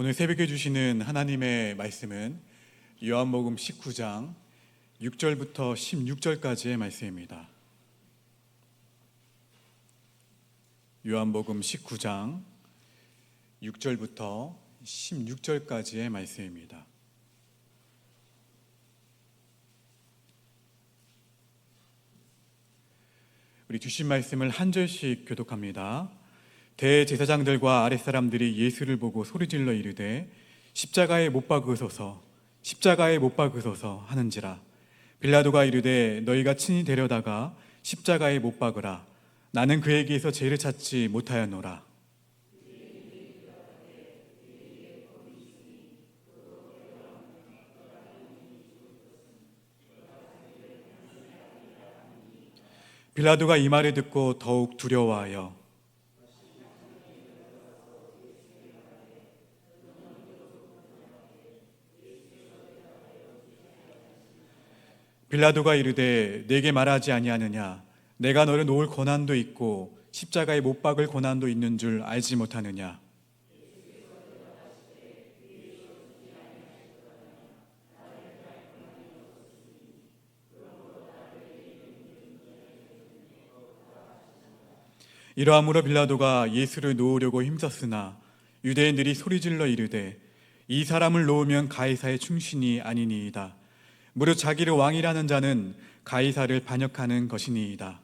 오늘 새벽에 주시는 하나님의 말씀은 요한복음 19장 6절부터 16절까지의 말씀입니다. 요한복음 19장 6절부터 16절까지의 말씀입니다. 우리 주신 말씀을 한 절씩 교독합니다. 대제사장들과 아랫사람들이 예수를 보고 소리질러 이르되 십자가에 못 박으소서 십자가에 못 박으소서 하는지라. 빌라도가 이르되 너희가 친히 데려다가 십자가에 못 박으라. 나는 그에게서 죄를 찾지 못하였노라. 빌라도가 이 말을 듣고 더욱 두려워하여 빌라도가 이르되 내게 말하지 아니하느냐? 내가 너를 놓을 고난도 있고 십자가에 못 박을 고난도 있는 줄 알지 못하느냐? 이러함으로 빌라도가 예수를 놓으려고 힘썼으나 유대인들이 소리질러 이르되 이 사람을 놓으면 가이사의 충신이 아니니이다. 무릇 자기를 왕이라는 자는 가이사를 반역하는 것이니이다.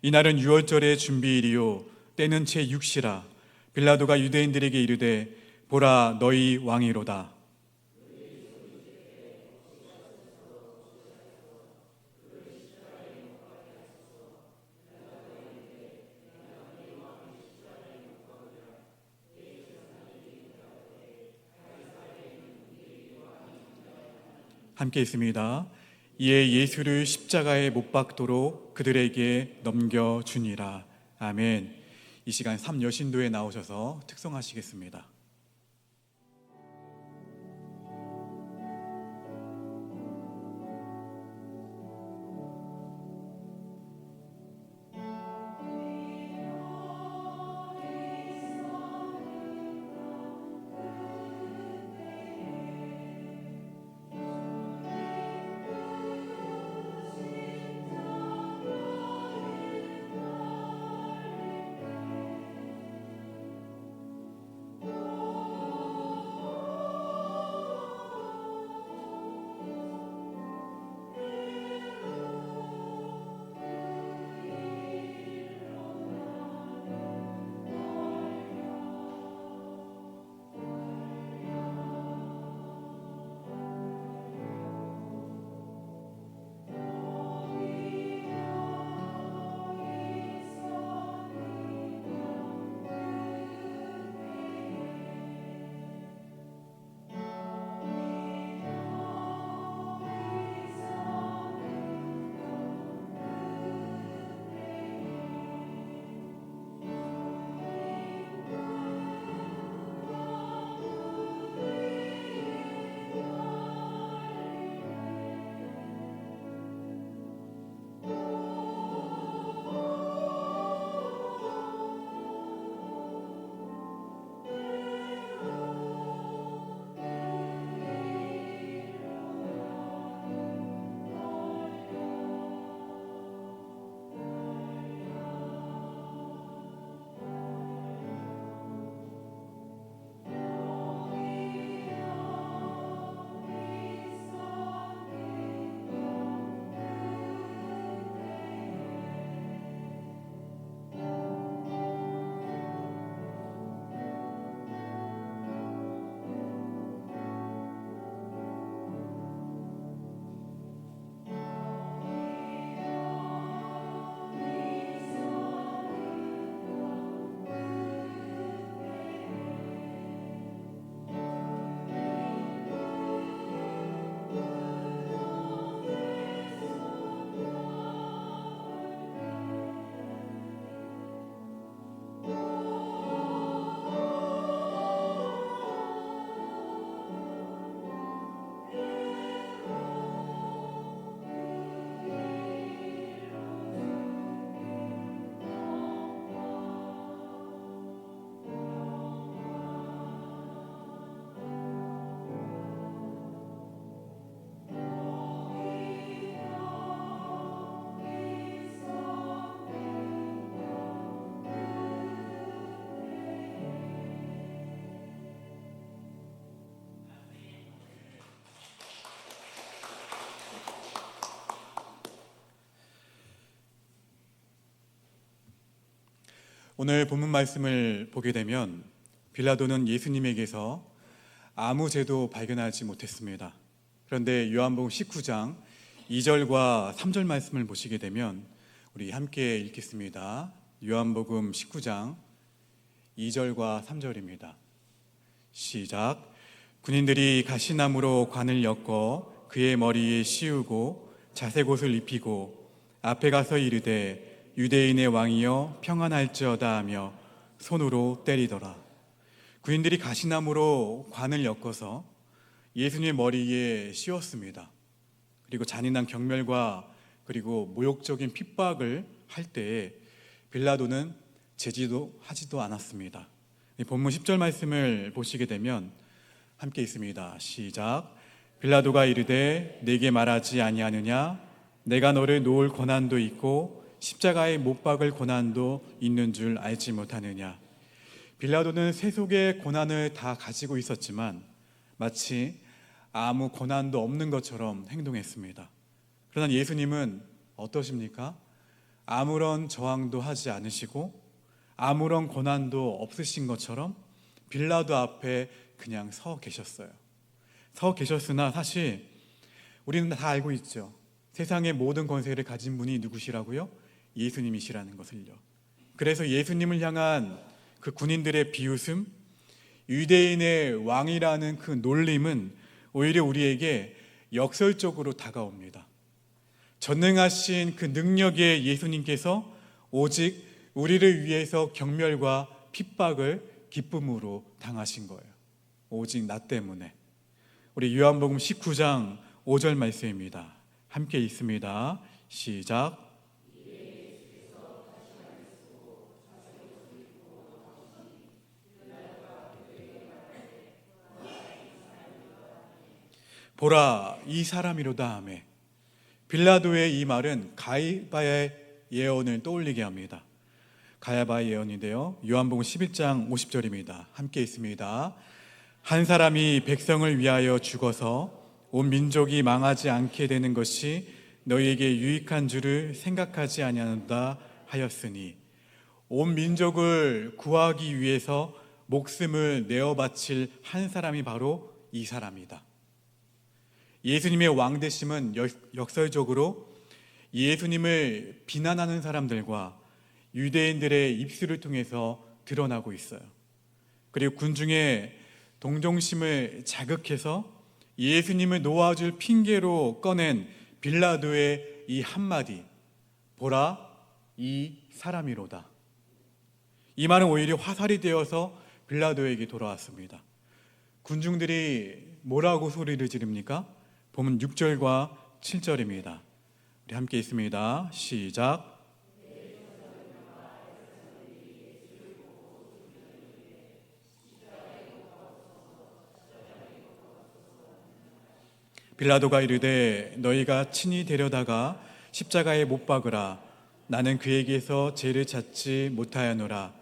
이날은 유월절의 준비일이요 때는 제6시라. 빌라도가 유대인들에게 이르되 보라 너희 왕이로다. 함께 있습니다. 이에 예수를 십자가에 못 박도록 그들에게 넘겨주니라. 아멘. 이 시간 삼여신도에 나오셔서 특송하시겠습니다. 오늘 본문 말씀을 보게 되면 빌라도는 예수님에게서 아무 죄도 발견하지 못했습니다. 그런데 요한복음 19장 2절과 3절 말씀을 보시게 되면 우리 함께 읽겠습니다. 요한복음 19장 2절과 3절입니다. 시작. 군인들이 가시나무로 관을 엮어 그의 머리에 씌우고 자색 옷을 입히고 앞에 가서 이르되 유대인의 왕이여 평안할지어다 하며 손으로 때리더라. 군인들이 가시나무로 관을 엮어서 예수님의 머리에 씌웠습니다. 그리고 잔인한 경멸과 그리고 모욕적인 핍박을 할 때에 빌라도는 제지도 하지도 않았습니다. 본문 10절 말씀을 보시게 되면 함께 있습니다. 시작. 빌라도가 이르되 내게 말하지 아니하느냐 내가 너를 놓을 고난도 있고 십자가에 못 박을 고난도 있는 줄 알지 못하느냐. 빌라도는 세속의 고난을 다 가지고 있었지만 마치 아무 고난도 없는 것처럼 행동했습니다. 그러나 예수님은 어떠십니까? 아무런 저항도 하지 않으시고 아무런 고난도 없으신 것처럼 빌라도 앞에 그냥 서 계셨어요. 서 계셨으나 사실 우리는 다 알고 있죠. 세상의 모든 권세를 가진 분이 누구시라고요? 예수님이시라는 것을요. 그래서 예수님을 향한 그 군인들의 비웃음, 유대인의 왕이라는 그 놀림은 오히려 우리에게 역설적으로 다가옵니다. 전능하신 그 능력의 예수님께서 오직 우리를 위해서 경멸과 핍박을 기쁨으로 당하신 거예요. 오직 나 때문에. 우리 요한복음 19장 5절 말씀입니다. 함께 읽습니다. 시작. 보라 이 사람이로다 하매. 빌라도의 이 말은 가야바의 예언을 떠올리게 합니다. 가야바의 예언인데요, 요한복음 11장 50절입니다. 함께 있습니다. 한 사람이 백성을 위하여 죽어서 온 민족이 망하지 않게 되는 것이 너희에게 유익한 줄을 생각하지 아니하는다 하였으니, 온 민족을 구하기 위해서 목숨을 내어 바칠 한 사람이 바로 이 사람이다. 예수님의 왕되심은 역설적으로 예수님을 비난하는 사람들과 유대인들의 입술을 통해서 드러나고 있어요. 그리고 군중의 동정심을 자극해서 예수님을 놓아줄 핑계로 꺼낸 빌라도의 이 한마디, 보라 이 사람이로다. 이 말은 오히려 화살이 되어서 빌라도에게 돌아왔습니다. 군중들이 뭐라고 소리를 지릅니까? 보면 6절과 7절입니다. 우리 함께 있습니다. 시작. 빌라도가 이르되 너희가 친히 데려다가 십자가에 못 박으라. 나는 그에게서 죄를 찾지 못하였노라.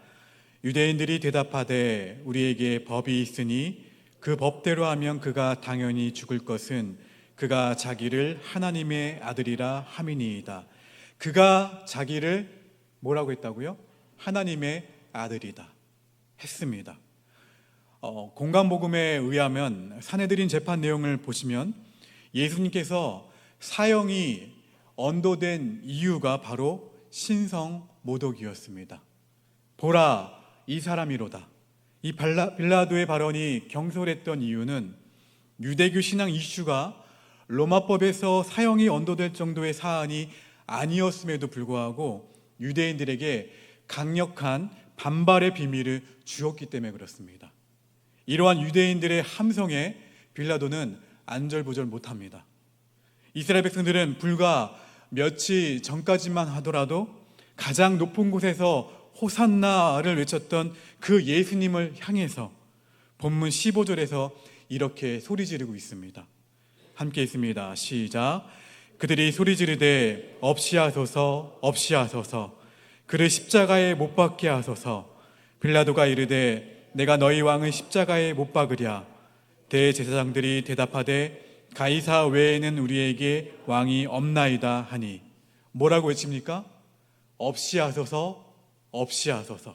유대인들이 대답하되 우리에게 법이 있으니 그 법대로 하면 그가 당연히 죽을 것은 그가 자기를 하나님의 아들이라 함이니이다. 그가 자기를 뭐라고 했다고요? 하나님의 아들이다 했습니다. 공관복음에 의하면 산헤드린 재판 내용을 보시면 예수님께서 사형이 언도된 이유가 바로 신성 모독이었습니다. 보라 이 사람이로다. 이 빌라도의 발언이 경솔했던 이유는 유대교 신앙 이슈가 로마법에서 사형이 언도될 정도의 사안이 아니었음에도 불구하고 유대인들에게 강력한 반발의 비밀을 주었기 때문에 그렇습니다. 이러한 유대인들의 함성에 빌라도는 안절부절 못합니다. 이스라엘 백성들은 불과 며칠 전까지만 하더라도 가장 높은 곳에서 호산나를 외쳤던 그 예수님을 향해서 본문 15절에서 이렇게 소리 지르고 있습니다. 함께 있습니다. 시작. 그들이 소리 지르되 없이 하소서 없이 하소서 그를 십자가에 못 박게 하소서. 빌라도가 이르되 내가 너희 왕을 십자가에 못 박으랴. 대제사장들이 대답하되 가이사 외에는 우리에게 왕이 없나이다 하니. 뭐라고 외칩니까? 없이 하소서 없이 하소서.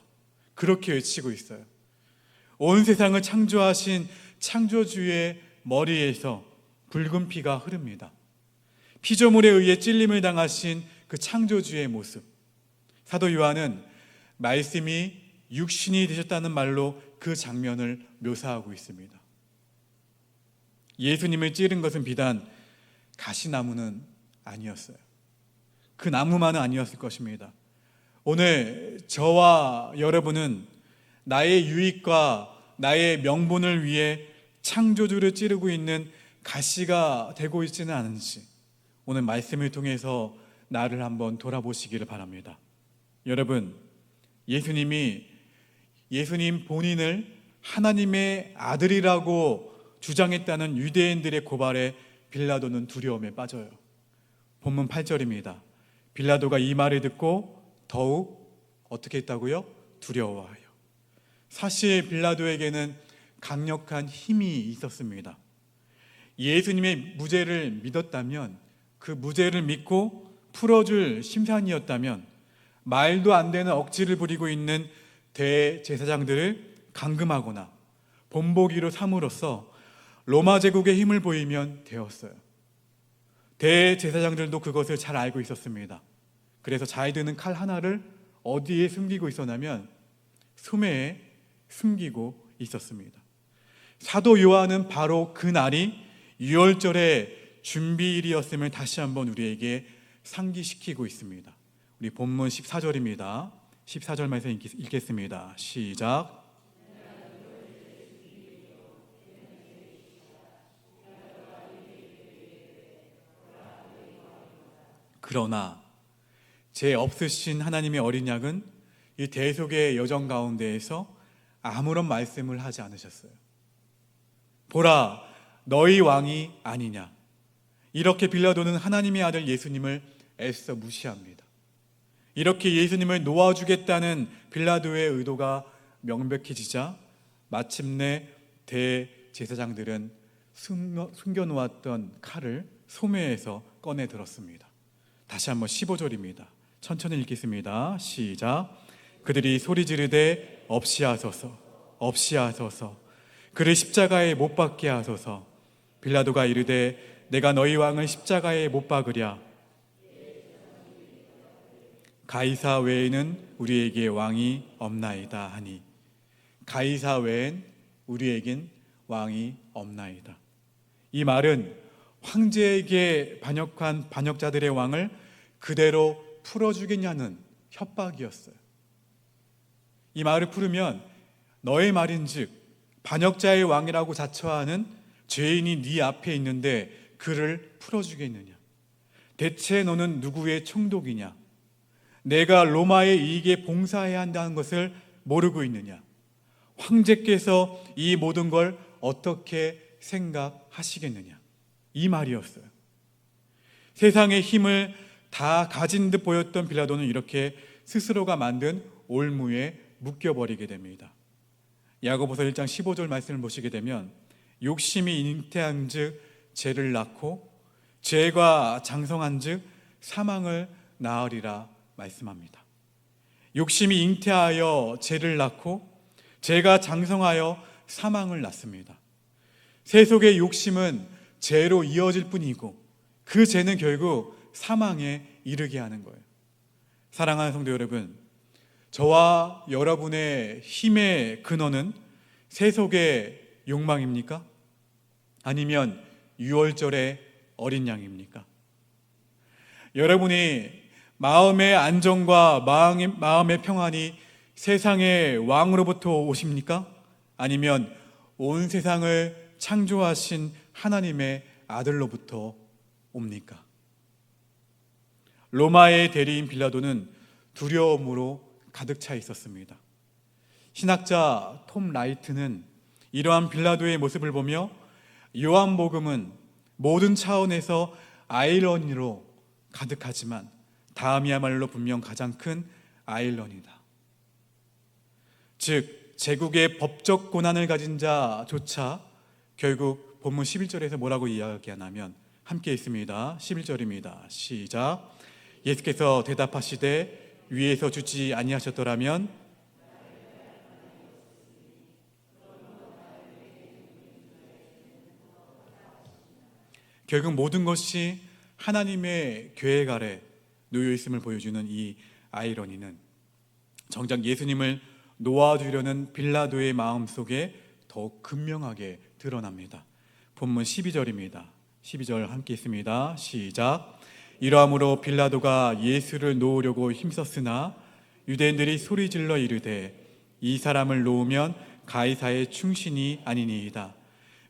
그렇게 외치고 있어요. 온 세상을 창조하신 창조주의 머리에서 붉은 피가 흐릅니다. 피조물에 의해 찔림을 당하신 그 창조주의 모습. 사도 요한은 말씀이 육신이 되셨다는 말로 그 장면을 묘사하고 있습니다. 예수님을 찌른 것은 비단 가시나무는 아니었어요. 그 나무만은 아니었을 것입니다. 오늘 저와 여러분은 나의 유익과 나의 명분을 위해 창조주를 찌르고 있는 가시가 되고 있지는 않은지 오늘 말씀을 통해서 나를 한번 돌아보시기를 바랍니다. 여러분, 예수님 본인을 하나님의 아들이라고 주장했다는 유대인들의 고발에 빌라도는 두려움에 빠져요. 본문 8절입니다. 빌라도가 이 말을 듣고 더욱 어떻게 했다고요? 두려워하여. 사실 빌라도에게는 강력한 힘이 있었습니다. 예수님의 무죄를 믿었다면, 그 무죄를 믿고 풀어줄 심산이었다면, 말도 안 되는 억지를 부리고 있는 대제사장들을 감금하거나 본보기로 삼으로써 로마 제국의 힘을 보이면 되었어요. 대제사장들도 그것을 잘 알고 있었습니다. 그래서 잘 드는 칼 하나를 어디에 숨기고 있었냐면 소매에 숨기고 있었습니다. 사도 요한은 바로 그 날이 유월절의 준비일이었음을 다시 한번 우리에게 상기시키고 있습니다. 우리 본문 14절입니다. 14절 말씀 읽겠습니다. 시작. 그러나 죄 없으신 하나님의 어린 양은 이 대속의 여정 가운데에서 아무런 말씀을 하지 않으셨어요. 보라, 너희 왕이 아니냐. 이렇게 빌라도는 하나님의 아들 예수님을 애써 무시합니다. 이렇게 예수님을 놓아주겠다는 빌라도의 의도가 명백해지자 마침내 대제사장들은 숨겨놓았던 칼을 소매에서 꺼내 들었습니다. 다시 한번 15절입니다. 천천히 읽겠습니다. 시작. 그들이 소리 지르되 없이 하소서, 없이 하소서, 그를 십자가에 못 박게 하소서. 빌라도가 이르되 내가 너희 왕을 십자가에 못 박으랴. 가이사 외에는 우리에게 왕이 없나이다 하니, 가이사 외엔 우리에겐 왕이 없나이다. 이 말은 황제에게 반역한 반역자들의 왕을 그대로 풀어주겠냐는 협박이었어요. 이 말을 풀으면 너의 말인즉 반역자의 왕이라고 자처하는 죄인이 네 앞에 있는데 그를 풀어주겠느냐? 대체 너는 누구의 총독이냐? 내가 로마의 이익에 봉사해야 한다는 것을 모르고 있느냐? 황제께서 이 모든 걸 어떻게 생각하시겠느냐? 이 말이었어요. 세상의 힘을 다 가진 듯 보였던 빌라도는 이렇게 스스로가 만든 올무에 묶여버리게 됩니다. 야고보서 1장 15절 말씀을 보시게 되면 욕심이 잉태한 즉 죄를 낳고 죄가 장성한 즉 사망을 낳으리라 말씀합니다. 욕심이 잉태하여 죄를 낳고 죄가 장성하여 사망을 낳습니다. 세속의 욕심은 죄로 이어질 뿐이고 그 죄는 결국 사망에 이르게 하는 거예요. 사랑하는 성도 여러분, 저와 여러분의 힘의 근원은 세속의 욕망입니까? 아니면 유월절의 어린 양입니까? 여러분이 마음의 안정과 마음의 평안이 세상의 왕으로부터 오십니까? 아니면 온 세상을 창조하신 하나님의 아들로부터 옵니까? 로마의 대리인 빌라도는 두려움으로 가득 차 있었습니다. 신학자 톰 라이트는 이러한 빌라도의 모습을 보며 요한복음은 모든 차원에서 아이러니로 가득하지만 다음이야말로 분명 가장 큰 아이러니다. 즉 제국의 법적 고난을 가진 자조차 결국 본문 11절에서 뭐라고 이야기하냐면 함께 있습니다. 11절입니다. 시작. 예수께서 대답하시되 위에서 주지 아니하셨더라면 결국 모든 것이 하나님의 계획 아래 놓여 있음을 보여주는 이 아이러니는 정작 예수님을 놓아주려는 빌라도의 마음속에 더욱 극명하게 드러납니다. 본문 12절입니다. 12절 함께 있습니다. 시작. 이러함으로 빌라도가 예수를 놓으려고 힘썼으나 유대인들이 소리질러 이르되 이 사람을 놓으면 가이사의 충신이 아니니이다.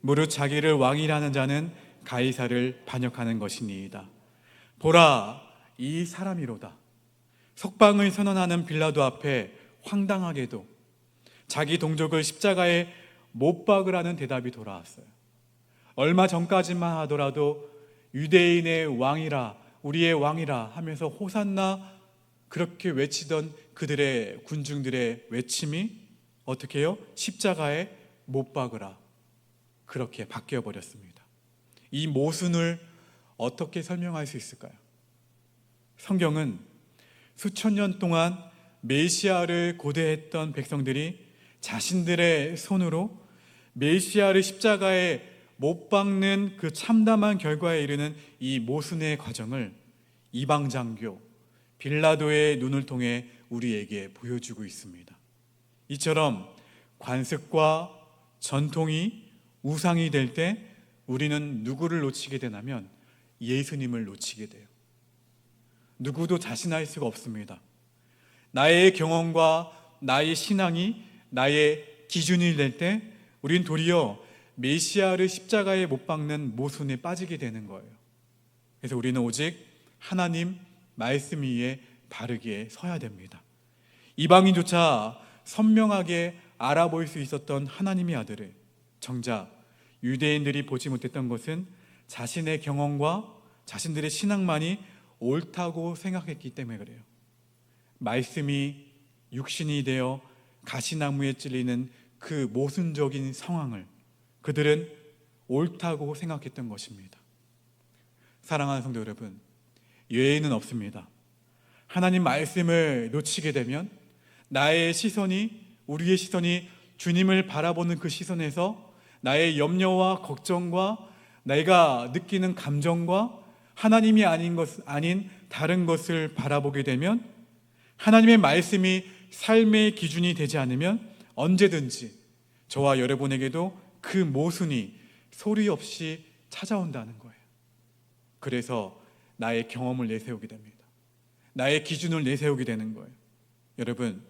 무릇 자기를 왕이라는 자는 가이사를 반역하는 것이니이다. 보라, 이 사람이로다. 석방을 선언하는 빌라도 앞에 황당하게도 자기 동족을 십자가에 못 박으라는 대답이 돌아왔어요. 얼마 전까지만 하더라도 유대인의 왕이라, 우리의 왕이라 하면서 호산나 그렇게 외치던 그들의 군중들의 외침이 어떻게 해요? 십자가에 못 박으라, 그렇게 바뀌어 버렸습니다. 이 모순을 어떻게 설명할 수 있을까요? 성경은 수천 년 동안 메시아를 고대했던 백성들이 자신들의 손으로 메시아를 십자가에 못 박는 그 참담한 결과에 이르는 이 모순의 과정을 이방 장교 빌라도의 눈을 통해 우리에게 보여주고 있습니다. 이처럼 관습과 전통이 우상이 될 때 우리는 누구를 놓치게 되냐면 예수님을 놓치게 돼요. 누구도 자신할 수가 없습니다. 나의 경험과 나의 신앙이 나의 기준이 될 때 우린 도리어 메시아를 십자가에 못 박는 모순에 빠지게 되는 거예요. 그래서 우리는 오직 하나님 말씀 위에 바르게 서야 됩니다. 이방인조차 선명하게 알아볼 수 있었던 하나님의 아들을 정작 유대인들이 보지 못했던 것은 자신의 경험과 자신들의 신앙만이 옳다고 생각했기 때문에 그래요. 말씀이 육신이 되어 가시나무에 찔리는 그 모순적인 상황을 그들은 옳다고 생각했던 것입니다. 사랑하는 성도 여러분, 예외는 없습니다. 하나님 말씀을 놓치게 되면 나의 시선이, 우리의 시선이 주님을 바라보는 그 시선에서 나의 염려와 걱정과 내가 느끼는 감정과 하나님이 아닌 다른 것을 바라보게 되면 하나님의 말씀이 삶의 기준이 되지 않으면 언제든지 저와 여러분에게도 그 모순이 소리 없이 찾아온다는 거예요. 그래서 나의 경험을 내세우게 됩니다. 나의 기준을 내세우게 되는 거예요. 여러분,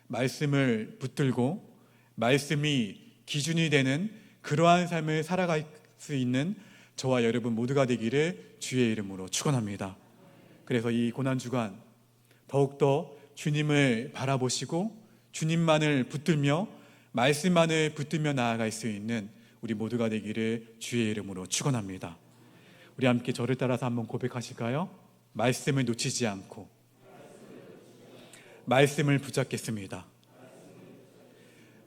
말씀을 붙들고 말씀이 기준이 되는 그러한 삶을 살아갈 수 있는 저와 여러분 모두가 되기를 주의 이름으로 축원합니다. 그래서 이 고난주간 더욱더 주님을 바라보시고 주님만을 붙들며 말씀만을 붙들며 나아갈 수 있는 우리 모두가 되기를 주의 이름으로 축원합니다. 우리 함께 저를 따라서 한번 고백하실까요? 말씀을 놓치지 않고 말씀을 붙잡겠습니다.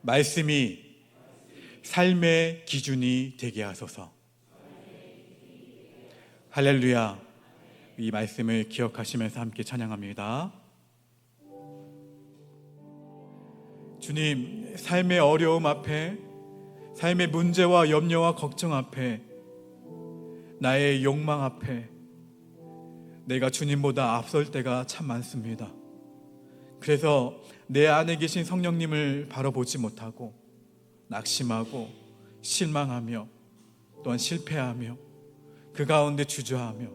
말씀이 삶의 기준이 되게 하소서. 할렐루야. 이 말씀을 기억하시면서 함께 찬양합니다. 주님, 삶의 어려움 앞에, 삶의 문제와 염려와 걱정 앞에, 나의 욕망 앞에 내가 주님보다 앞설 때가 참 많습니다. 그래서 내 안에 계신 성령님을 바라보지 못하고 낙심하고 실망하며 또한 실패하며 그 가운데 주저하며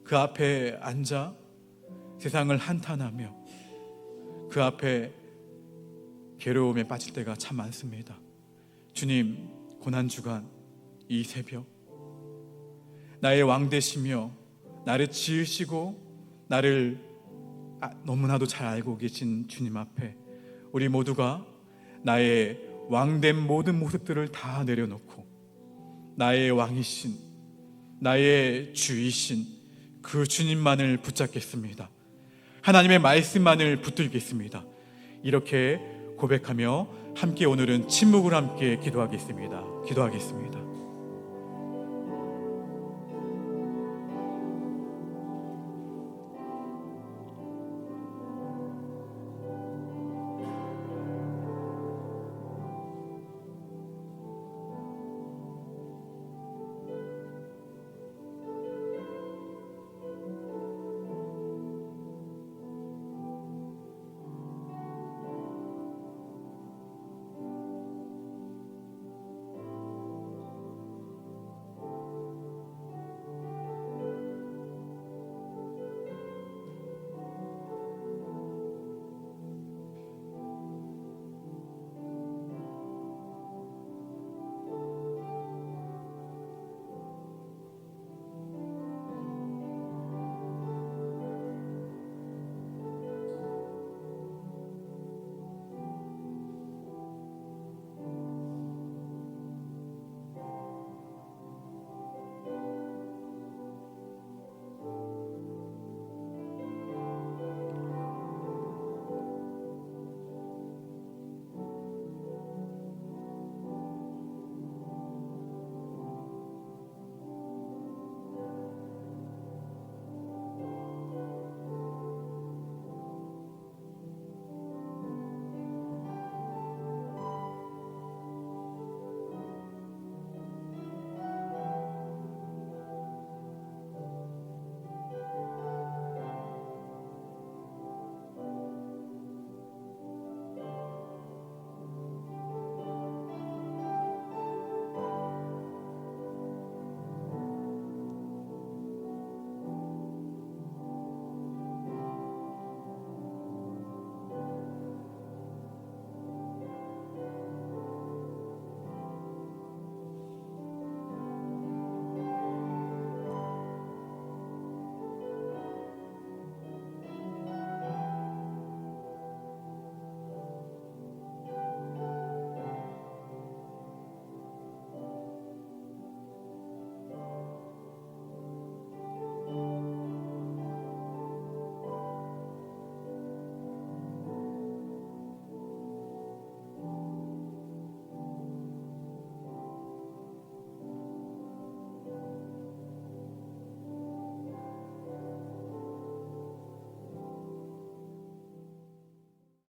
그 앞에 앉아 세상을 한탄하며 그 앞에 괴로움에 빠질 때가 참 많습니다. 주님, 고난주간 이 새벽 나의 왕 되시며 나를 지으시고 나를 너무나도 잘 알고 계신 주님 앞에 우리 모두가 나의 왕된 모든 모습들을 다 내려놓고 나의 왕이신, 나의 주이신 그 주님만을 붙잡겠습니다. 하나님의 말씀만을 붙들겠습니다. 이렇게 고백하며 함께 오늘은 침묵을 함께 기도하겠습니다.